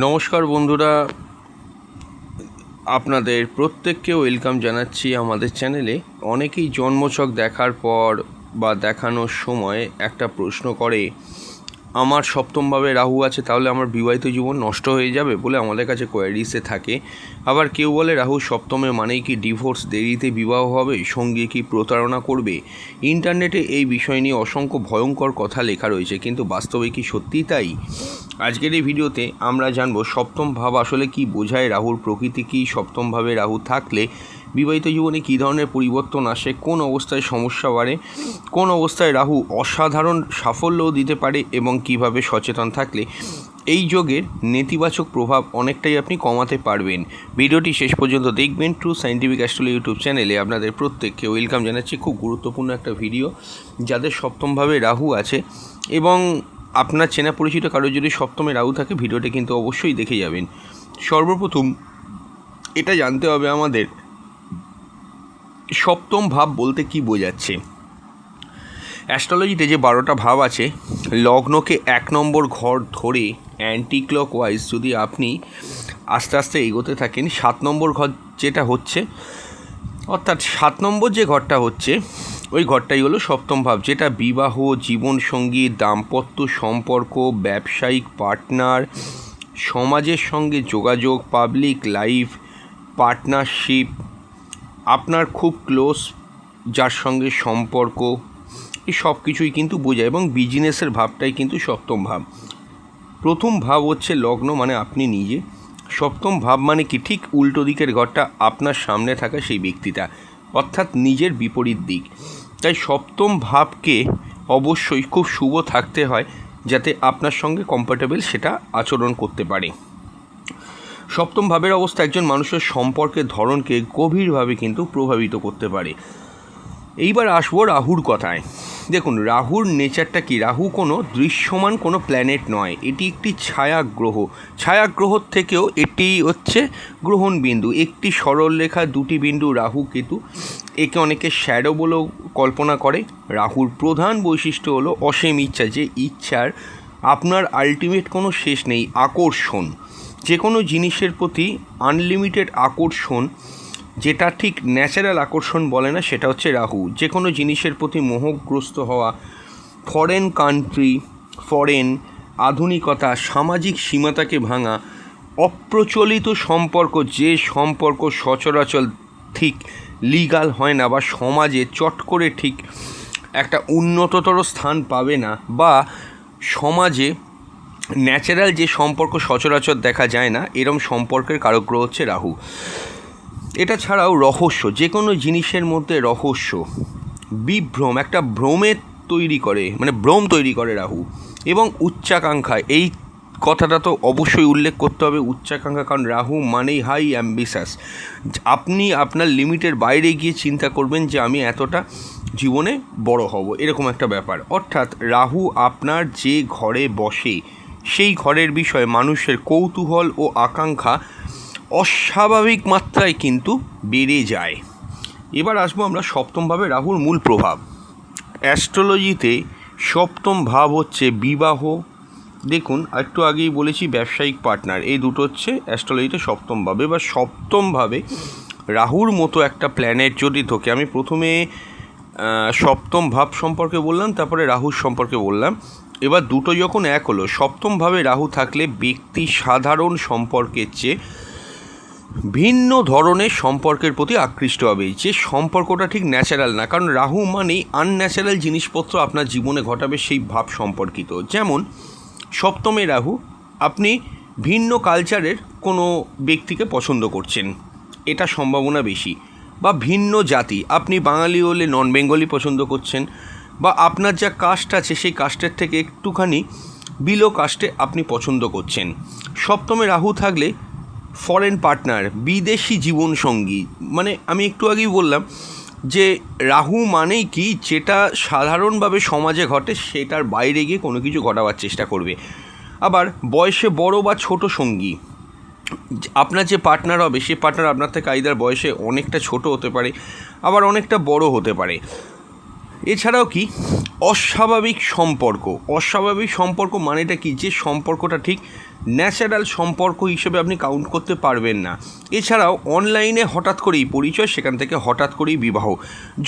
নমস্কার বন্ধুরা, আপনাদের প্রত্যেককে ওয়েলকাম জানাচ্ছি আমাদের চ্যানেলে। অনেকেই জন্মছক দেখার পর বা দেখানোর সময় একটা প্রশ্ন করে, আমার সপ্তমভাবে রাহু আছে, তাহলে আমার বিবাহিত জীবন নষ্ট হয়ে যাবে বলে আমাদের কাছে কোয়ারিসে থাকে। আবার কেউ বলে রাহু সপ্তমে মানেই কি ডিভোর্স, দেরিতে বিবাহ হবে, সঙ্গী কি প্রতারণা করবে। ইন্টারনেটে এই বিষয় নিয়ে অসংখ্য ভয়ঙ্কর কথা লেখা রয়েছে, কিন্তু বাস্তবে কি সত্যিই তাই? আজকের এই ভিডিওতে আমরা জানব সপ্তম ভাব আসলে কি বোঝায়, রাহুর প্রকৃতি কী, সপ্তমভাবে রাহু থাকলে বিবাহিত জীবনে কী ধরনের পরিবর্তন আসে, কোন অবস্থায় সমস্যা বাড়ে, কোন অবস্থায় রাহু অসাধারণ সাফল্যও দিতে পারে এবং কিভাবে সচেতন থাকলে এই যোগের নেতিবাচক প্রভাব অনেকটাই আপনি কমাতে পারবেন। ভিডিওটি শেষ পর্যন্ত দেখবেন। ট্রু সায়েন্টিফিক অ্যাস্ট্রোলজি ইউটিউব চ্যানেলে আপনাদের প্রত্যেককে ওয়েলকাম জানাচ্ছি। খুব গুরুত্বপূর্ণ একটা ভিডিও, যাদের সপ্তমভাবে রাহু আছে এবং আপনার চেনা পরিচিত কারো যদি সপ্তমে রাহু থাকে, ভিডিওটি কিন্তু অবশ্যই দেখে যাবেন। সর্বপ্রথম এটা জানতে হবে আমাদের সপ্তম ভাব বলতে কি বোঝাচ্ছে। অ্যাস্ট্রোলজিতে যে 12টা ভাব আছে, লগ্নকে 1 নম্বর ঘর ধরে অ্যান্টি ক্লকওয়াইজ যদি আপনি আস্তে আস্তে এগোতে থাকেন, 7 নম্বর ঘর যেটা হচ্ছে, অর্থাৎ 7 নম্বর যে ঘরটা হচ্ছে ওই ঘরটাই হলো সপ্তম ভাব, যেটা বিবাহ, জীবনসঙ্গী, দাম্পত্য সম্পর্ক, ব্যবসায়িক পার্টনার, সমাজের সঙ্গে যোগাযোগ, পাবলিক লাইফ, পার্টনারশিপ, আপনার খুব ক্লোজ যার সঙ্গে সম্পর্ক, এই সব কিছুই কিন্তু বোঝায়। এবং বিজনেসের ভাবটাই কিন্তু সপ্তম ভাব। প্রথম ভাব হচ্ছে লগ্ন, মানে আপনি নিজে। সপ্তম ভাব মানে কি, ঠিক উল্টো দিকের ঘরটা আপনার সামনে থাকা সেই ব্যক্তিটা, অর্থাৎ নিজের বিপরীত দিক। তাই সপ্তম ভাবকে অবশ্যই খুব শুভ থাকতে হয়, যাতে আপনার সঙ্গে কমফর্টেবল সেটা আচরণ করতে পারে। সপ্তম ভাবের অবস্থা একজন মানুষের সম্পর্কের ধরনকে গভীরভাবে কিন্তু প্রভাবিত করতে পারে। এইবার আসবো রাহুর কথায়। দেখুন, রাহুর নেচারটা কি, রাহু কোনো দৃশ্যমান কোনো প্ল্যানেট নয়, এটি একটি ছায়াগ্রহ। ছায়াগ্রহর থেকেও এটি হচ্ছে গ্রহণ বিন্দু, একটি সরলরেখা, দুটি বিন্দু রাহু কেতু। একে অনেকে শ্যাডো বলেও কল্পনা করে। রাহুর প্রধান বৈশিষ্ট্য হলো অসীম ইচ্ছা, যে ইচ্ছার আপনার আলটিমেট কোনো শেষ নেই। আকর্ষণ, যে কোনো জিনিসের প্রতি আনলিমিটেড আকর্ষণ, যেটা ঠিক ন্যাচারাল আকর্ষণ বলে না, সেটা হচ্ছে রাহু। যে কোনো জিনিসের প্রতি মোহগ্রস্ত হওয়া, ফরেন কান্ট্রি, ফরেন আধুনিকতা, সামাজিক সীমাতাকে ভাঙা, অপ্রচলিত সম্পর্ক, যে সম্পর্ক সচরাচর ঠিক লিগাল হয় না বা সমাজে চট করে ঠিক একটা উন্নততর স্থান পাবে না, বা সমাজে ন্যাচারাল যে সম্পর্ক সচরাচর দেখা যায় না, এরম সম্পর্কের কারকগ্রহ হচ্ছে রাহু। এটা ছাড়াও রহস্য, যে কোনো জিনিসের মধ্যে রহস্য, বিভ্রম, একটা ভ্রমের তৈরি করে, মানে ভ্রম তৈরি করে রাহু। এবং উচ্চাকাঙ্ক্ষা, এই কথাটা তো অবশ্যই উল্লেখ করতে হবে, উচ্চাকাঙ্ক্ষা, কারণ রাহু মানেই হাই অ্যাম্বিশাস। আপনি আপনার লিমিটের বাইরে গিয়ে চিন্তা করবেন যে আমি এতটা জীবনে বড় হব, এরকম একটা ব্যাপার। অর্থাৎ রাহু আপনার যে ঘরে বসে, সেই ঘরের বিষয়ে মানুষের কৌতূহল ও আকাঙ্ক্ষা অস্বাভাবিক মাত্রায় কিন্তু বেড়ে যায়। এবার আসবো আমরা সপ্তমভাবে রাহুর মূল প্রভাব। অ্যাস্ট্রোলজিতে সপ্তম ভাব হচ্ছে বিবাহ। দেখুন, একটু আগেই বলেছি ব্যবসায়িক পার্টনার, এই দুটো হচ্ছে অ্যাস্ট্রোলজিতে সপ্তম ভাবে বা সপ্তমভাবে রাহুর মতো একটা প্ল্যানেট যদি থাকে। আমি প্রথমে সপ্তম ভাব সম্পর্কে বললাম, তারপরে রাহুর সম্পর্কে বললাম। এবার দুটো যখন এক হলো, সপ্তমভাবে রাহু থাকলে ব্যক্তি সাধারণ সম্পর্কের চেয়ে ভিন্ন ধরনের সম্পর্কের প্রতি আকৃষ্ট হবে, যে সম্পর্কটা ঠিক ন্যাচারাল না। কারণ রাহু মানেই আনন্যাচারাল জিনিসপত্র আপনার জীবনে ঘটাবে সেই ভাব সম্পর্কিত। যেমন সপ্তমে রাহু, আপনি ভিন্ন কালচারের কোনো ব্যক্তিকে পছন্দ করছেন, এটা সম্ভাবনা বেশি। বা ভিন্ন জাতি, আপনি বাঙালি হলে নন বেঙ্গলি পছন্দ করছেন, বা আপনার যা কাস্ট আছে সেই কাস্টের থেকে একটুখানি বিলো কাস্টে আপনি পছন্দ করছেন। সপ্তমে রাহু থাকলে ফরেন পার্টনার, বিদেশি জীবনসঙ্গী, মানে আমি একটু আগেই বললাম যে রাহু মানেই কি, যেটা সাধারণভাবে সমাজে ঘটে সেটার বাইরে গিয়ে কোনো কিছু ঘটাবার চেষ্টা করবে। আবার বয়সে বড় বা ছোট সঙ্গী, আপনার যে পার্টনার হবে সে পার্টনার আপনার থেকে আইদার বয়সে অনেকটা ছোট হতে পারে, আবার অনেকটা বড় হতে পারে। এছাড়াও কি অস্বাভাবিক সম্পর্ক মানেটা কি, যে সম্পর্কটা ঠিক ন্যাচারাল সম্পর্ক হিসেবে আপনি কাউন্ট করতে পারবেন না। এছাড়াও অনলাইনে হঠাৎ করেই পরিচয়, সেখান থেকে হঠাৎ করেই বিবাহ।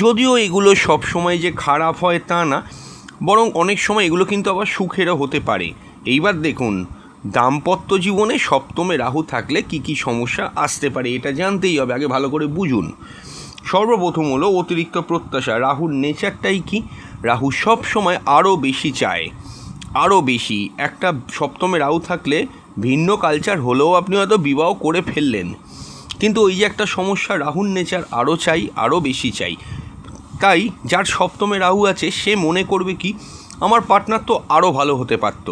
যদিও এগুলো সব সময় যে খারাপ হয় তা না, বরং অনেক সময় এগুলো কিন্তু আবার সুখেরও হতে পারে। এইবার দেখুন, দাম্পত্য জীবনে সপ্তমে রাহু থাকলে কি কি সমস্যা আসতে পারে এটা জানতেই হবে, আগে ভালো করে বুঝুন। সর্বপ্রথম হলো অতিরিক্ত প্রত্যাশা। রাহুর নেচারটাই কি, রাহু সব সময় আরও বেশি চায়, আরও বেশি। একটা সপ্তমে রাহু থাকলে ভিন্ন কালচার হলেও আপনি হয়তো বিবাহ করে ফেললেন, কিন্তু ওই যে একটা সমস্যা, রাহুর নেচার আরও চাই, আরও বেশি চাই। তাই যার সপ্তমে রাহু আছে সে মনে করবে কি, আমার পার্টনার তো আরও ভালো হতে পারত,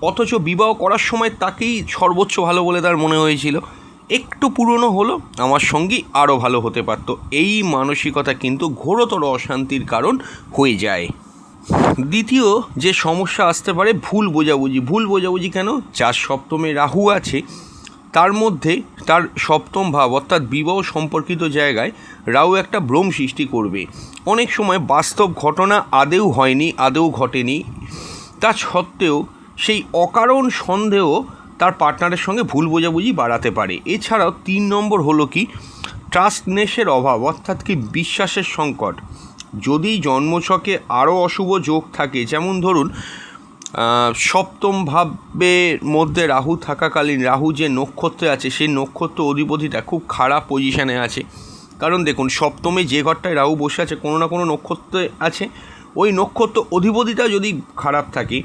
অথচ বিবাহ করার সময় তাকেই সর্বোচ্চ ভালো বলে তার মনে হয়েছিল, একটু পুরনো হলো, আমার সঙ্গী আরও ভালো হতে পারত। এই মানসিকতা কিন্তু ঘোরতর অশান্তির কারণ হয়ে যায়। দ্বিতীয় যে সমস্যা আসতে পারে, ভুল বোঝাবুঝি কেন? যার সপ্তমে রাহু আছে তার মধ্যে তার সপ্তম ভাব অর্থাৎ বিবাহ সম্পর্কিত জায়গায় রাহু একটা ভ্রম সৃষ্টি করবে। অনেক সময় বাস্তব ঘটনা আদৌ হয়নি, আদৌ ঘটেনি, তা সত্ত্বেও সেই অকারণ সন্দেহ তার পার্টনারের সঙ্গে ভুল বোঝাবুঝি বাড়াতে পারে। এছাড়াও 3 নম্বর হলো কি, ট্রাস্টনেসের অভাব অর্থাৎ কি বিশ্বাসের সংকট। যদি জন্মছকে আরও অশুভ যোগ থাকে, যেমন ধরুন সপ্তম ভাবের মধ্যে রাহু থাকাকালীন রাহু যে নক্ষত্রে আছে সেই নক্ষত্র অধিপতিটা খুব খারাপ পজিশানে আছে। কারণ দেখুন, সপ্তমে যে ঘরটায় রাহু বসে আছে কোনো না কোনো নক্ষত্রে আছে, ওই নক্ষত্র অধিপতিটা যদি খারাপ থাকে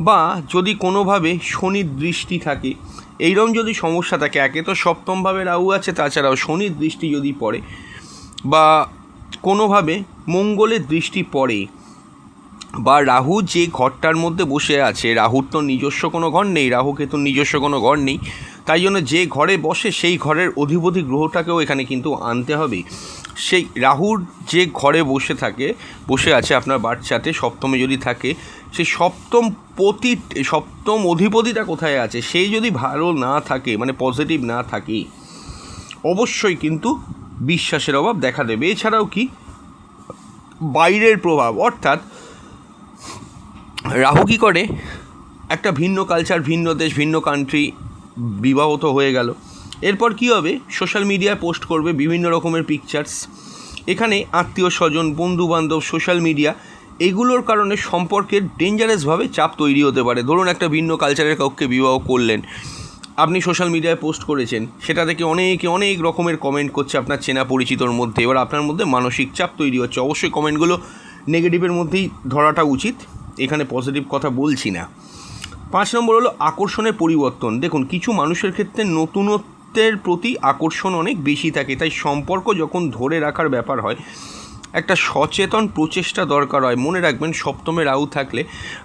বা যদি কোনোভাবে শনির দৃষ্টি থাকে, এইরকম যদি সমস্যা থাকে, একে তো সপ্তমভাবে রাহু আছে, তাছাড়াও শনির দৃষ্টি যদি পড়ে বা কোনোভাবে মঙ্গলের দৃষ্টি পড়ে, বা রাহু যে ঘরটার মধ্যে বসে আছে, রাহুর তো নিজস্ব কোনো ঘর নেই, রাহুকে তো নিজস্ব কোনো ঘর নেই, তাই জন্য যে ঘরে বসে সেই ঘরের অধিপতি গ্রহটাকেও এখানে কিন্তু আনতে হবে। সেই রাহুর যে ঘরে বসে আছে আপনার বাচ্চাতে সপ্তমে যদি থাকে, সেই সপ্তম অধিপতিটা কোথায় আছে, সেই যদি ভালো না থাকে, মানে পজিটিভ না থাকে, অবশ্যই কিন্তু বিশ্বাসের অভাব দেখা দেবে। এছাড়াও কি বাইরের প্রভাব, অর্থাৎ রাহু কী করে, একটা ভিন্ন কালচার, ভিন্ন দেশ, ভিন্ন কান্ট্রি, বিবাহ তো হয়ে গেল, এরপর কি হবে, সোশ্যাল মিডিয়ায় পোস্ট করবে বিভিন্ন রকমের পিকচার্স। এখানে আত্মীয় স্বজন, বন্ধুবান্ধব, সোশ্যাল মিডিয়া, এগুলোর কারণে সম্পর্কের ডেঞ্জারাসভাবে চাপ তৈরি হতে পারে। ধরুন একটা ভিন্ন কালচারের কাউকে বিবাহ করলেন, আপনি সোশ্যাল মিডিয়ায় পোস্ট করেছেন, সেটা থেকে অনেকে অনেক রকমের কমেন্ট করছে আপনার চেনা পরিচিতর মধ্যে, এবার আপনার মধ্যে মানসিক চাপ তৈরি হচ্ছে। অবশ্যই কমেন্টগুলো নেগেটিভের মধ্যেই ধরাটা উচিত, এখানে পজিটিভ কথা বলছি না। 5 নম্বর হলো আকর্ষণের পরিবর্তন। দেখুন, কিছু মানুষের ক্ষেত্রে নতুনত্বের প্রতি আকর্ষণ অনেক বেশি থাকে, তাই সম্পর্ক যখন ধরে রাখার ব্যাপার হয় একটা সচেতন প্রচেষ্টা দরকার হয়। মনে রাখবেন, সপ্তমে রাহু থাকলে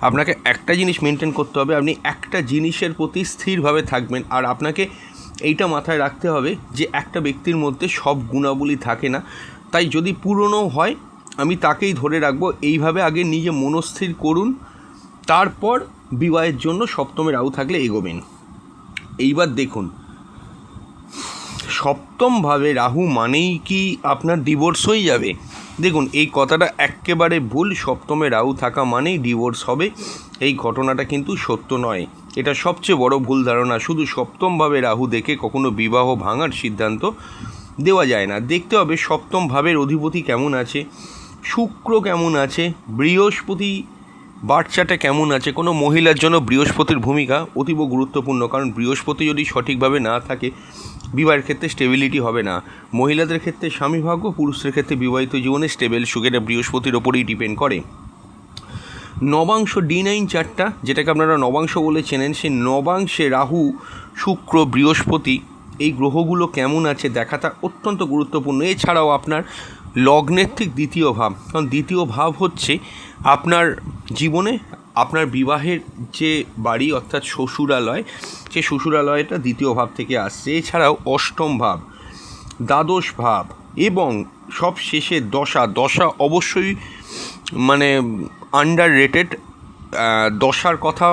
আপনাকে একটা জিনিস মেনটেন করতে হবে, আপনি একটা জিনিসের প্রতি স্থিরভাবে থাকবেন। আর আপনাকে এইটা মাথায় রাখতে হবে যে একটা ব্যক্তির মধ্যে সব গুণাবলী থাকে না, তাই যদি পুরনো হয় আমি তাকেই ধরে রাখবো, এইভাবে আগে নিজে মনস্থির করুন, তারপর বিবাহের জন্য সপ্তমে রাহু থাকলে এগোবেন। এইবার দেখুন, সপ্তমভাবে রাহু মানেই কি আপনার ডিভোর্স হয়ে যাবে? দেখুন, এই কথাটা একেবারে ভুল। সপ্তমে রাহু থাকা মানেই ডিভোর্স হবে, এই ঘটনাটা কিন্তু সত্য নয়। এটা সবচেয়ে বড় ভুল ধারণা। শুধু সপ্তমভাবে রাহু দেখে কখনো বিবাহ ভাঙার সিদ্ধান্ত দেওয়া যায় না। দেখতে হবে সপ্তম ভাবের অধিপতি কেমন আছে, শুক্র কেমন আছে, বৃহস্পতি বাচ্চাটা কেমন আছে। কোনো মহিলার জন্য বৃহস্পতির ভূমিকা অতীব গুরুত্বপূর্ণ, কারণ বৃহস্পতি যদি সঠিকভাবে না থাকে বিবাহের ক্ষেত্রে স্টেবিলিটি হবে না। মহিলাদের ক্ষেত্রে স্বামী ভাগ্য, পুরুষদের ক্ষেত্রে বিবাহিত জীবনে স্টেবল সুখেরা বৃহস্পতির ওপরেই ডিপেন্ড করে। নবাংশ D9 চারটা, যেটাকে আপনারা নবাংশ বলে চেনেন, সেই নবাংশে রাহু, শুক্র, বৃহস্পতি এই গ্রহগুলো কেমন আছে দেখাটা অত্যন্ত গুরুত্বপূর্ণ। এছাড়াও আপনার লগ্নের ঠিক দ্বিতীয় ভাব, কারণ দ্বিতীয় ভাব হচ্ছে আপনার জীবনে আপনার বিবাহের যে বাড়ি অর্থাৎ শ্বশুরালয়, সেই শ্বশুরালয়টা দ্বিতীয় ভাব থেকে আসছে। এছাড়াও অষ্টম ভাব, দ্বাদশ ভাব এবং সব শেষে দশা অবশ্যই মানে আন্ডার রেটেড। দশার কথা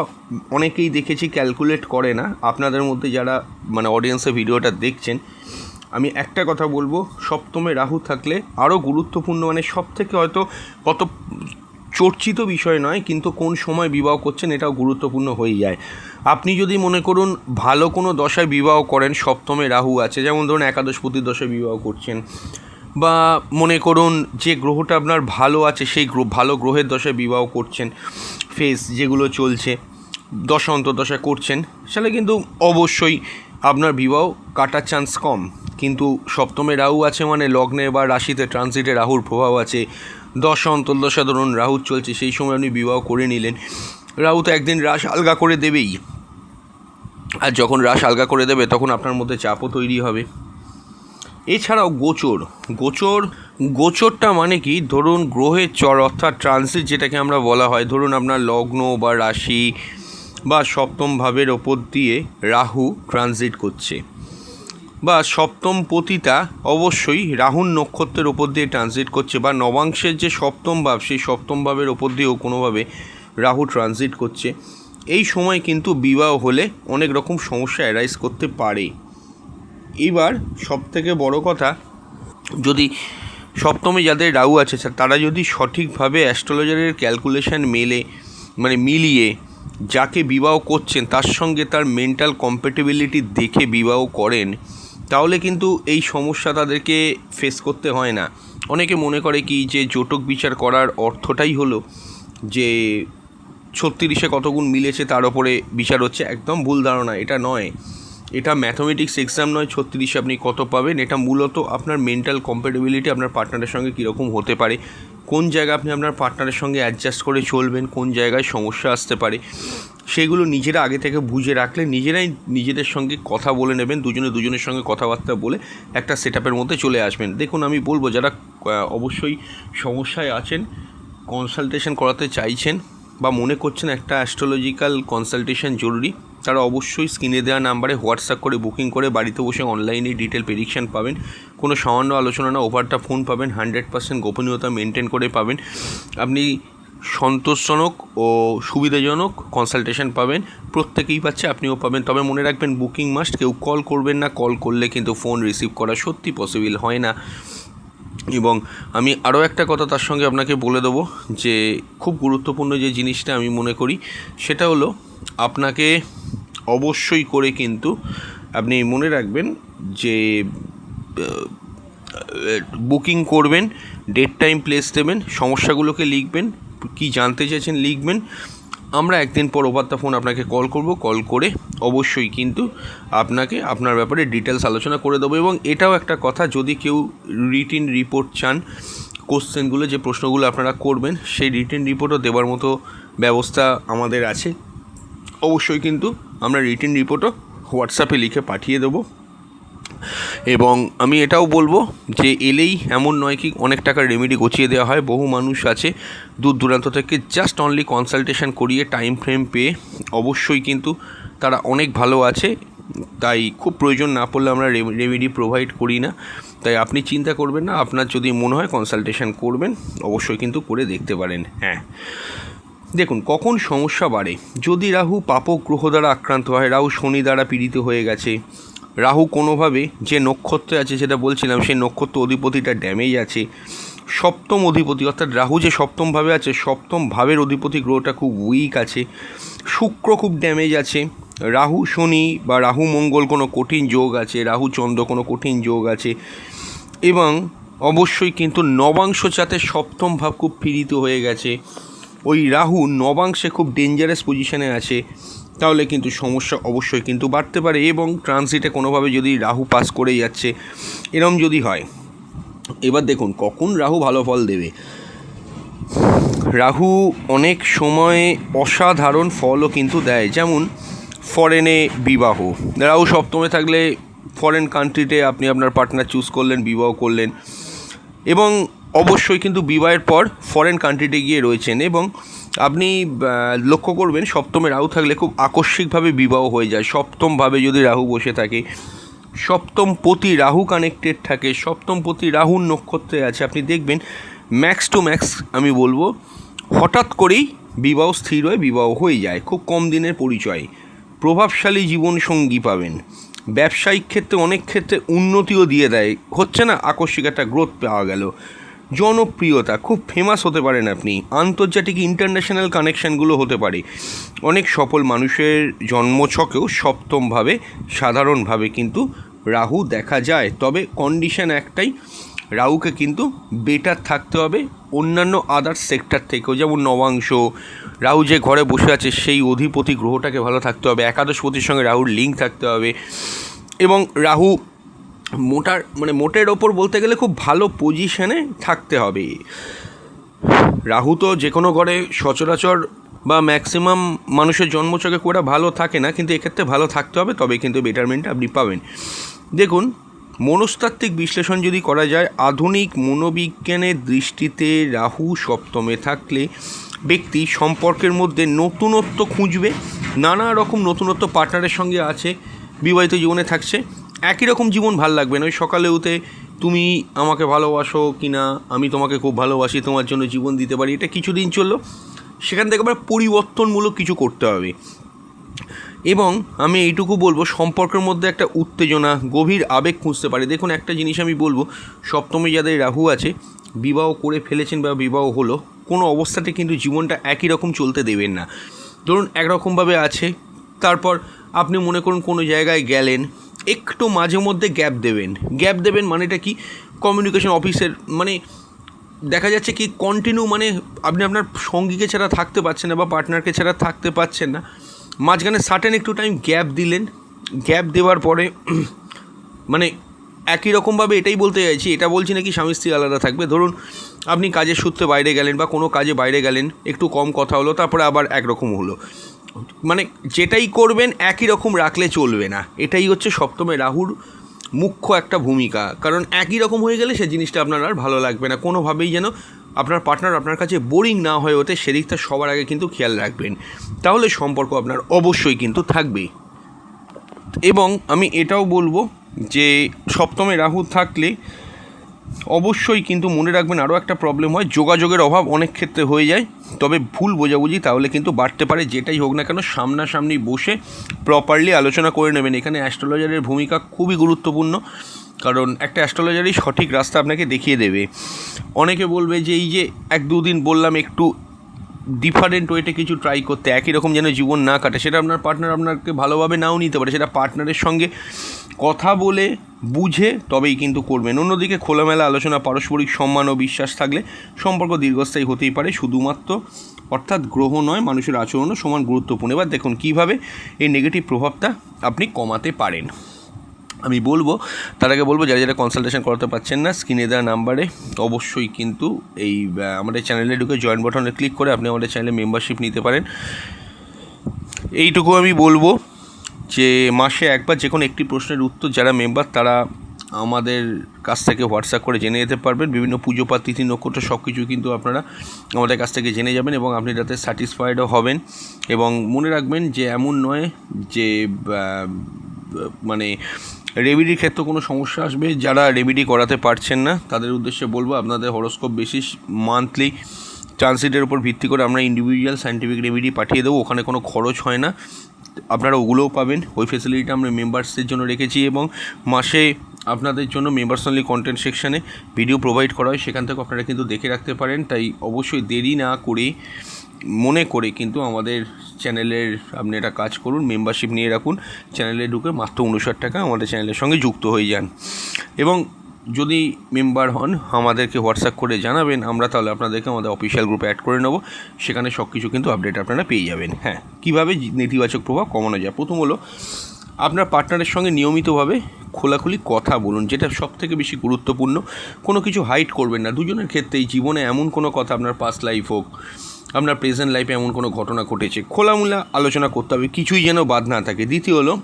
অনেকেই দেখেছি ক্যালকুলেট করে না। আপনাদের মধ্যে যারা মানে অডিয়েন্সে ভিডিওটা দেখছেন, আমি একটা কথা বলবো, সপ্তমে রাহু থাকলে আরও গুরুত্বপূর্ণ, মানে সব থেকে হয়তো চর্চিত বিষয় নয়, কিন্তু কোন সময় বিবাহ করছেন এটাও গুরুত্বপূর্ণ হয়ে যায়। আপনি যদি মনে করুন ভালো কোনো দশায় বিবাহ করেন, সপ্তমে রাহু আছে, যেমন ধরুন একাদশপতির দশায় বিবাহ করছেন, বা মনে করুন যে গ্রহটা আপনার ভালো আছে সেই ভালো গ্রহের দশায় বিবাহ করছেন, ফেস যেগুলো চলছে দশা অন্তর্দশা করছেন, সেটা কিন্তু অবশ্যই আপনার বিবাহ কাটার চান্স কম। কিন্তু সপ্তমে রাহু আছে মানে লগ্নে বা রাশিতে ট্রানজিটে রাহুর প্রভাব আছে, দশা অন্তর্দশা ধরুন রাহু চলছে, সেই সময় আপনি বিবাহ করে নিলেন, রাহু তো একদিন রাশ আলগা করে দেবেই, আর যখন রাশ আলগা করে দেবে তখন আপনার মধ্যে চাপও তৈরি হবে। এছাড়াও গোচরটা মানে কি, ধরুন গ্রহের চর অর্থাৎ ট্রানজিট যেটাকে আমরা বলা হয়, ধরুন আপনার লগ্ন বা রাশি বা সপ্তম ভাবের ওপর দিয়ে রাহু ট্রানজিট করছে, বা সপ্তম পতিটা অবশ্যই রাহুর নক্ষত্রের ওপর দিয়ে ট্রানজিট করছে, বা নবাংশের যে সপ্তম ভাব সেই সপ্তম ভাবের ওপর দিয়েও কোনোভাবে রাহু ট্রানজিট করছে। এই সময় কিন্তু বিবাহ হলে অনেক রকম সমস্যা অ্যারাইজ করতে পারে। এবার সবথেকে বড় কথা, যদি সপ্তমে যাদের রাহু আছে তারা যদি সঠিকভাবে অ্যাস্ট্রোলজারের ক্যালকুলেশন মিলিয়ে যাকে বিবাহ করছেন তার সঙ্গে তার মেন্টাল কম্প্যাটিবিলিটি দেখে বিবাহ করেন, তাহলে কিন্তু এই সমস্যা তাদেরকে ফেস করতে হয় না। অনেকে মনে করে কি যে জটক বিচার করার অর্থটাই হলো যে 36-এ কত গুণ মিলেছে তার ওপরে বিচার হচ্ছে। একদম ভুল ধারণা, এটা নয়। এটা ম্যাথমেটিক্স এক্সাম নয় 36-এ আপনি কত পাবেন, এটা মূলত আপনার মেন্টাল কম্প্যাটিবিলিটি আপনার পার্টনারের সঙ্গে কীরকম হতে পারে, কোন জায়গায় আপনি আপনার পার্টনারের সঙ্গে অ্যাডজাস্ট করে চলবেন, কোন জায়গায় সমস্যা আসতে পারে, সেগুলো নিজেরা আগে থেকে বুঝে রাখলে নিজেরাই নিজেদের সঙ্গে কথা বলে নেবেন, দুজনের সঙ্গে কথাবার্তা বলে একটা সেটআপের মধ্যে চলে আসবেন। দেখুন, আমি বলবো যারা অবশ্যই সমস্যায় আছেন, কনসালটেশন করাতে চাইছেন বা মনে করছেন একটা অ্যাস্ট্রোলজিক্যাল কনসালটেশন জরুরি, তারা অবশ্যই স্ক্রিনে দেওয়া নাম্বারে হোয়াটসঅ্যাপ করে বুকিং করে বাড়িতে বসে অনলাইনে ডিটেল প্রেডিকশান পাবেন। কোনো সামান্য আলোচনা না, ওভার দ্য ফোন পাবেন, 100% গোপনীয়তা মেনটেন করে পাবেন। আপনি সন্তোষজনক ও সুবিধাজনক কনসালটেশন পাবেন, প্রত্যেকেই পাচ্ছে, আপনিও পাবেন। তবে মনে রাখবেন বুকিং মাস্ট, কেউ কল করবেন না, কল করলে কিন্তু ফোন রিসিভ করা সত্যি পসিবল হয় না। এবং আমি আরও একটা কথা তার সঙ্গে আপনাকে বলে দেবো, যে খুব গুরুত্বপূর্ণ যে জিনিসটা আমি মনে করি সেটা হলো আপনাকে অবশ্যই করে কিন্তু আপনি মনে রাখবেন যে বুকিং করবেন, ডেট টাইম প্লেস দেবেন, সমস্যাগুলোকে লিখবেন, কি জানতে চাইছেন লিখবেন, আমরা একদিন পর ওভার দ্য ফোন আপনাকে কল করব, কল করে অবশ্যই কিন্তু আপনাকে আপনার ব্যাপারে ডিটেলস আলোচনা করে দেবো। এবং এটাও একটা কথা, যদি কেউ রিটিন রিপোর্ট চান, কোশ্চেনগুলো যে প্রশ্নগুলো আপনারা করবেন সেই রিটিন রিপোর্টও দেওয়ার মতো ব্যবস্থা আমাদের আছে। অবশ্যই কিন্তু আমরা রিটিন রিপোর্টও হোয়াটসঅ্যাপে লিখে পাঠিয়ে দেবো। এবং আমি এটাও বলবো যে এলেই এমন নয় কি অনেক টাকার রেমেডি গছিয়ে দেওয়া হয়। বহু মানুষ আছে দূর দূরান্ত থেকে জাস্ট অনলি কনসালটেশন করিয়ে টাইম ফ্রেম পেয়ে অবশ্যই কিন্তু তারা অনেক ভালো আছে। তাই খুব প্রয়োজন না পড়লে আমরা রেমেডি প্রোভাইড করি না। তাই আপনি চিন্তা করবেন না, আপনার যদি মনে হয় কনসালটেশন করবেন অবশ্যই কিন্তু করে দেখতে পারেন। হ্যাঁ, দেখুন কখন সমস্যা বাড়ে, যদি রাহু পাপক গ্রহ দ্বারা আক্রান্ত হয়, রাহু শনি দ্বারা পীড়িত হয়ে গেছে, রাহু কোনোভাবে যে নক্ষত্রে আছে যেটা বলছিলাম সেই নক্ষত্র অধিপতিটা ড্যামেজ আছে, সপ্তম অধিপতি অর্থাৎ রাহু যে সপ্তম ভাবে আছে সপ্তম ভাবের অধিপতি গ্রহটা খুব উইক আছে, শুক্র খুব ড্যামেজ আছে, রাহু শনি বা রাহু মঙ্গল কোনো কঠিন যোগ আছে, রাহু চন্দ্র কোনো কঠিন যোগ আছে, এবং অবশ্যই কিন্তু নবাংশ চাতে সপ্তম ভাব খুব পীড়িত হয়ে গেছে, ওই রাহু নবাংশে খুব ডেঞ্জারাস পজিশনে আছে, তাহলে কিন্তু সমস্যা অবশ্যই কিন্তু বাড়তে পারে। এবং ট্রানজিটে কোনোভাবে যদি রাহু পাস করে যাচ্ছে এরম যদি হয়, এবার দেখুন কখন রাহু ভালো ফল দেবে। রাহু অনেক সময় অসাধারণ ফলও কিন্তু দেয়, যেমন ফরেনে বিবাহ, রাহু সপ্তমে থাকলে ফরেন কান্ট্রিতে আপনি আপনার পার্টনার চুজ করলেন, বিবাহ করলেন, এবং অবশ্যই কিন্তু বিবাহের পর ফরেন কান্ট্রিতে গিয়ে রয়েছেন, এবং আপনি লক্ষ্য করবেন সপ্তমে রাহু থাকলে খুব আকস্মিকভাবে বিবাহ হয়ে যায়। সপ্তমভাবে যদি রাহু বসে থাকে, সপ্তম পতি রাহু কানেক্টেড থাকে, সপ্তম পতি রাহুর নক্ষত্রে আছে, আপনি দেখবেন ম্যাক্স টু ম্যাক্স আমি বলবো হঠাৎ করেই বিবাহ স্থির হয়ে যায়, খুব কম দিনের পরিচয়, প্রভাবশালী জীবনসঙ্গী পাবেন, ব্যবসায়িক ক্ষেত্রে অনেক ক্ষেত্রে উন্নতিও দিয়ে দেয়, হচ্ছে না আকস্মিক একটা গ্রোথ পাওয়া গেল, জনপ্রিয়তা, খুব ফেমাস হতে পারেন আপনি, আন্তর্জাতিক ইন্টারন্যাশনাল কানেকশানগুলো হতে পারে। অনেক সফল মানুষের জন্মছকেও সপ্তমভাবে সাধারণভাবে কিন্তু রাহু দেখা যায়। তবে কন্ডিশন একটাই, রাহুকে কিন্তু বেটার থাকতে হবে অন্যান্য আদার্স সেক্টর থেকেও, যেমন নবাংশ, রাহু যে ঘরে বসে আছে সেই অধিপতি গ্রহটাকে ভালো থাকতে হবে, একাদশপতির সঙ্গে রাহুর লিঙ্ক থাকতে হবে, এবং রাহু মোটের ওপর বলতে গেলে খুব ভালো পজিশনে থাকতে হবে। রাহু তো যে কোনো ঘরে সচরাচর বা ম্যাক্সিমাম মানুষের জন্মছকে খুব একটা ভালো থাকে না, কিন্তু এক্ষেত্রে ভালো থাকতে হবে, তবে কিন্তু বেটারমেন্টটা আপনি পাবেন। দেখুন, মনস্তাত্ত্বিক বিশ্লেষণ যদি করা যায়, আধুনিক মনোবিজ্ঞানের দৃষ্টিতে রাহু সপ্তমে থাকলে ব্যক্তি সম্পর্কের মধ্যে নতুনত্ব খুঁজবে, নানা রকম নতুনত্ব পার্টনারের সঙ্গে আছে, বিবাহিত জীবনে থাকছে, একই রকম জীবন ভাল লাগবে না। ওই সকালে উঠে তুমি আমাকে ভালোবাসো কি না, আমি তোমাকে খুব ভালোবাসি, তোমার জন্য জীবন দিতে পারি, এটা কিছুদিন চললো, সেখান থেকে আবার পরিবর্তনমূলক কিছু করতে হবে। এবং আমি এইটুকু বলবো, সম্পর্কের মধ্যে একটা উত্তেজনা, গভীর আবেগ খুঁজতে পারে। দেখুন, একটা জিনিস আমি বলবো, সপ্তমে যাদের রাহু আছে, বিবাহ করে ফেলেছেন বা বিবাহ হলো, কোনো অবস্থাতে কিন্তু জীবনটা একই রকম চলতে দেবেন না। ধরুন একরকমভাবে আছে, তারপর আপনি মনে করুন কোনো জায়গায় গেলেন, একটু মাঝে মধ্যে গ্যাপ দেবেন মানেটা কি, কমিউনিকেশন অফিসের মানে দেখা যাচ্ছে কি কন্টিনিউ, মানে আপনি আপনার সঙ্গীকে ছাড়া থাকতে পারছেন না বা পার্টনারকে ছাড়া থাকতে পারছেন না, মাঝখানে সার্টেন একটু টাইম গ্যাপ দিলেন, গ্যাপ দেওয়ার পরে মানে একই রকমভাবে, এটাই বলতে চাইছি, এটা বলছি না কি স্বামী স্ত্রী আলাদা থাকবে। ধরুন আপনি কাজের সূত্রে বাইরে গেলেন বা কোনো কাজে বাইরে গেলেন, একটু কম কথা হলো, তারপরে আবার একরকম হলো, মানে যেটাই করবেন একই রকম রাখলে চলবে না। এটাই হচ্ছে সপ্তমে রাহুর মুখ্য একটা ভূমিকা, কারণ একই রকম হয়ে গেলে সে জিনিসটা আপনার আর ভালো লাগবে না। কোনোভাবেই যেন আপনার পার্টনার আপনার কাছে বোরিং না হয়ে ওঠে, সেদিকটা সবার আগে কিন্তু খেয়াল রাখবেন, তাহলে সম্পর্ক আপনার অবশ্যই কিন্তু থাকবে। এবং আমি এটাও বলবো যে সপ্তমে রাহু থাকলে অবশ্যই কিন্তু মনে রাখবেন, আরও একটা প্রবলেম হয়, যোগাযোগের অভাব অনেক ক্ষেত্রে হয়ে যায়, তবে ভুল বোঝাবুঝি তাহলে কিন্তু বাড়তে পারে। যেটাই হোক না কেন, সামনাসামনি বসে প্রপারলি আলোচনা করে নেবেন। এখানে অ্যাস্ট্রোলজারের ভূমিকা খুবই গুরুত্বপূর্ণ, কারণ একটা অ্যাস্ট্রোলজারই সঠিক রাস্তা আপনাকে দেখিয়ে দেবে। অনেকে বলবে যে এই যে 1-2 দিন বললাম একটু ডিফারেন্ট ওয়েতে কিছু ট্রাই করতে, একই রকম যেন জীবন না কাটে, সেটা আপনার পার্টনার আপনাকে ভালোভাবে নাও নিতে পারে, সেটা পার্টনারের সঙ্গে কথা বলে বুঝে তবেই কিন্তু করবেন। অন্যদিকে খোলামেলা আলোচনা, পারস্পরিক সম্মান ও বিশ্বাস থাকলে সম্পর্ক দীর্ঘস্থায়ী হতেই পারে। শুধুমাত্র অর্থাৎ গ্রহ নয়, মানুষের আচরণও সমান গুরুত্বপূর্ণ। এবার দেখুন কীভাবে এই নেগেটিভ প্রভাবটা আপনি কমাতে পারেন। আমি বলবো, তার আগে বলবো, যারা যারা কনসালটেশন করাতে পারছেন না, স্ক্রিনে দেওয়া নাম্বারে অবশ্যই কিন্তু এই আমাদের চ্যানেলে ঢুকে জয়েন বাটনে ক্লিক করে আপনি আমাদের চ্যানেলে মেম্বারশিপ নিতে পারেন। এইটুকু আমি বলবো যে মাসে একবার যে কোনো একটি প্রশ্নের উত্তর যারা মেম্বার তারা আমাদের কাছ থেকে হোয়াটসঅ্যাপ করে জেনে যেতে পারবেন। বিভিন্ন পুজো পাঠ, তিথি, নক্ষত্র সব কিছু কিন্তু আপনারা আমাদের কাছ থেকে জেনে যাবেন এবং আপনি তাতে স্যাটিসফাইডও হবেন। এবং মনে রাখবেন যে এমন নয় যে মানে রেমেডির ক্ষেত্রে কোনো সমস্যা আসবে। যারা রেমেডি করাতে পারছেন না তাদের উদ্দেশ্যে বলবো, আপনাদের হরোস্কোপ বেসিস মান্থলি ট্রানজিটের উপর ভিত্তি করে আমরা ইন্ডিভিজুয়াল সায়েন্টিফিক রেমেডি পাঠিয়ে দেবো, ওখানে কোনো খরচ হয় না, আপনারা ওগুলোও পাবেন। ওই ফেসিলিটিটা আমরা মেম্বার্সদের জন্য রেখেছি এবং মাসে আপনাদের জন্য মেম্বার্স অনলি কন্টেন্ট সেকশানে ভিডিও প্রোভাইড করা হয়, সেখান থেকে আপনারা কিন্তু দেখে রাখতে পারেন। তাই অবশ্যই দেরি না করে মনে করে কিন্তু আমাদের চ্যানেলের আপনি একটা কাজ করুন, মেম্বারশিপ নিয়ে রাখুন। চ্যানেলে ঢুকে মাত্র 59 টাকা আমাদের চ্যানেলের সঙ্গে যুক্ত হয়ে যান এবং যদি মেম্বার হন আমাদেরকে হোয়াটসঅ্যাপ করে জানাবেন, আমরা তাহলে আপনাদেরকে আমাদের অফিসিয়াল গ্রুপে অ্যাড করে নেব। সেখানে সব কিছু কিন্তু আপডেট আপনারা পেয়ে যাবেন। হ্যাঁ, কীভাবে নেতিবাচক প্রভাব কমানো যায়, প্রথম হলো আপনার পার্টনারের সঙ্গে নিয়মিতভাবে খোলাখুলি কথা বলুন, যেটা সবথেকে বেশি গুরুত্বপূর্ণ। কোনো কিছু হাইড করবেন না দুজনের ক্ষেত্রেই। জীবনে এমন কোনো কথা, আপনার পাস্ট লাইফ হোক, আপনার প্রেজেন্ট লাইফে এমন কোনো ঘটনা ঘটেছে, খোলামেলা আলোচনা করতে হবে, কিছুই যেন বাদ না থাকে। দ্বিতীয় হলো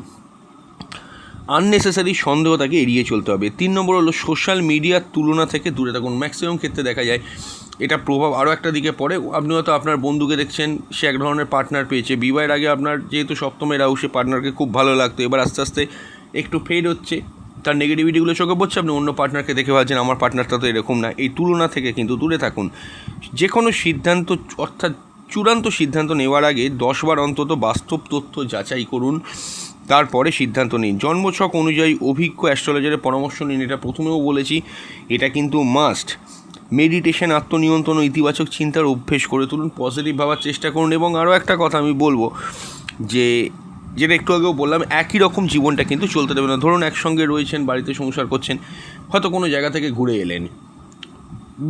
আননেসেসারি সন্দেহ তাকে এড়িয়ে চলতে হবে। 3 নম্বর হলো সোশ্যাল মিডিয়ার তুলনা থেকে দূরে থাকুন। ম্যাক্সিমাম ক্ষেত্রে দেখা যায় এটা প্রভাব আরও একটা দিকে পড়ে। আপনি হয়তো আপনার বন্ধুকে দেখছেন সে এক ধরনের পার্টনার পেয়েছে, বিবাহের আগে আপনার যেহেতু সপ্তমে রাহু, সে পার্টনারকে খুব ভালো লাগতো, এবার আস্তে আস্তে একটু ফেড হচ্ছে, তার নেগেটিভিটিগুলো চোখে পড়ছে, আপনি অন্য পার্টনারকে দেখে ভাবছেন আমার পার্টনারটা তো এরকম না। এই তুলনা থেকে কিন্তু দূরে থাকুন। যে কোনো সিদ্ধান্ত অর্থাৎ চূড়ান্ত সিদ্ধান্ত নেওয়ার আগে 10 বার অন্তত বাস্তব তথ্য যাচাই করুন, তারপরে সিদ্ধান্ত নিন। জন্মছক অনুযায়ী অভিজ্ঞ অ্যাস্ট্রোলজারের পরামর্শ নিন, এটা প্রথমেও বলেছি, এটা কিন্তু মাস্ট। মেডিটেশন, আত্মনিয়ন্ত্রণ ও ইতিবাচক চিন্তার অভ্যেস করে তুলুন, পজিটিভ ভাবার চেষ্টা করুন। এবং আরও একটা কথা আমি বলবো, যে যেটা একটু আগেও বললাম, একই রকম জীবনটা কিন্তু চলতে দেবে না। ধরুন একসঙ্গে রয়েছেন, বাড়িতে সংসার করছেন, হয়তো কোনো জায়গা থেকে ঘুরে এলেন,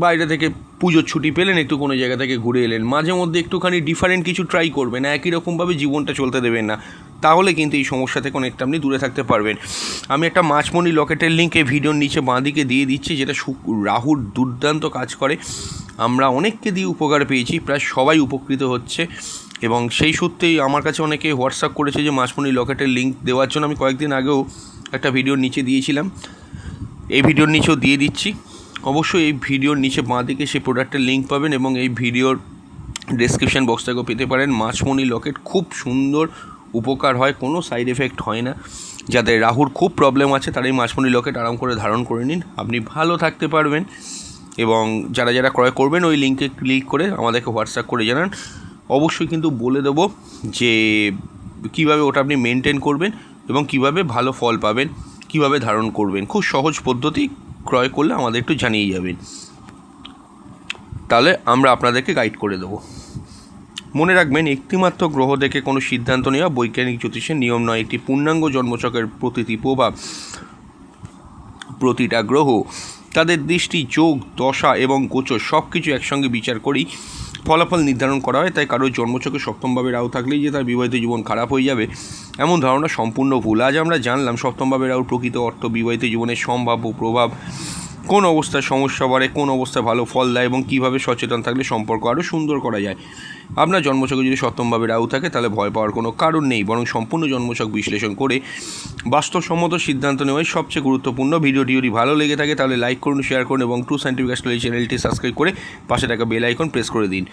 বাইরে থেকে পুজোর ছুটি পেলেন, একটু কোনো জায়গা থেকে ঘুরে এলেন, মাঝে মধ্যে একটুখানি ডিফারেন্ট কিছু ট্রাই করবেন, একই রকমভাবে জীবনটা চলতে দেবেন না, তাহলে কিন্তু এই সমস্যা থেকে অনেকটা আপনি দূরে থাকতে পারবেন। আমি একটা মাছমণি লকেটের লিঙ্ক এই ভিডিওর নিচে বাঁদিকে দিয়ে দিচ্ছি, যেটা রাহুর দুর্দান্ত কাজ করে। আমরা অনেককে দিয়ে উপকার পেয়েছি, প্রায় সবাই উপকৃত হচ্ছে, এবং সেই সূত্রেই আমার কাছে অনেকে হোয়াটসঅ্যাপ করেছে যে মাছমণি লকেটের লিঙ্ক দেওয়ার জন্য। আমি কয়েকদিন আগেও একটা ভিডিওর নিচে দিয়েছিলাম, এই ভিডিওর নিচেও দিয়ে দিচ্ছি। অবশ্যই এই ভিডিওর নিচে বাঁদিকে সেই প্রোডাক্টের লিঙ্ক পাবেন, এবং এই ভিডিওর ডেসক্রিপশান বক্স থেকেও পেতে পারেন। মাছমণি লকেট খুব সুন্দর, উপকার হয়, কোনো সাইড এফেক্ট হয় না। যাদের রাহুর খুব প্রবলেম আছে তারা এই মাছমণি লকেট আরাম করে ধারণ করে নিন, আপনি ভালো থাকতে পারবেন। এবং যারা যারা ক্রয় করবেন ওই লিঙ্কে ক্লিক করে আমাদেরকে হোয়াটসঅ্যাপ করে জানান। অবশ্যই কিন্তু বলে দেবো যে কীভাবে ওটা আপনি মেনটেন করবেন এবং কিভাবে ভালো ফল পাবেন, কিভাবে ধারণ করবেন। খুব সহজ পদ্ধতি, ক্রয় করলে আমাদের একটু জানিয়ে যাবেন, তাহলে আমরা আপনাদেরকে গাইড করে দেবো। মনে রাখবেন, একটিমাত্র গ্রহ দেখে কোনো সিদ্ধান্ত নেওয়া বৈজ্ঞানিক জ্যোতিষের নিয়ম নয়। একটি পূর্ণাঙ্গ জন্মচক্রের প্রতিটি প্রভাব, প্রতিটা গ্রহ, তাদের দৃষ্টি, যোগ, দশা এবং গোচর সব কিছু একসঙ্গে বিচার করেই ফলাফল নির্ধারণ করা হয়। তাই কারোর জন্মচক্রে সপ্তমভাবে রাহু থাকলেই যে তার বিবাহিত জীবন খারাপ হয়ে যাবে, এমন ধারণা সম্পূর্ণ ভুল। আজ আমরা জানলাম সপ্তমভাবে রাহুর প্রকৃত অর্থ, বিবাহিত জীবনের সম্ভাব্য প্রভাব, কোন অবস্থায় সমস্যা বাড়ে, কোন অবস্থায় ভালো ফল দেয়, এবং কীভাবে সচেতন থাকলে সম্পর্ক আরও সুন্দর করা যায়। আপনার জন্মছকে যদি সপ্তমভাবে রাহু থাকে তাহলে ভয় পাওয়ার কোনো কারণ নেই, বরং সম্পূর্ণ জন্মছক বিশ্লেষণ করে বাস্তবসম্মত সিদ্ধান্ত নেওয়াই সবচেয়ে গুরুত্বপূর্ণ। ভিডিওটি যদি ভালো লেগে থাকে তাহলে লাইক করুন, শেয়ার করুন, এবং ট্রু সায়েন্টিফিক অ্যাস্ট্রোলজি চ্যানেলটি সাবস্ক্রাইব করে পাশে থাকা বেল আইকন প্রেস করে দিন।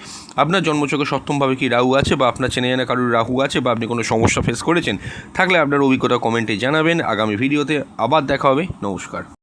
আপনার জন্মছকে সপ্তমভাবে কি রাহু আছে, বা আপনার চেনে জানা কারোর রাহু আছে, বা আপনি কোনো সমস্যা ফেস করেছেন থাকলে আপনার অভিজ্ঞতা কমেন্টে জানাবেন। আগামী ভিডিওতে আবার দেখা হবে। নমস্কার।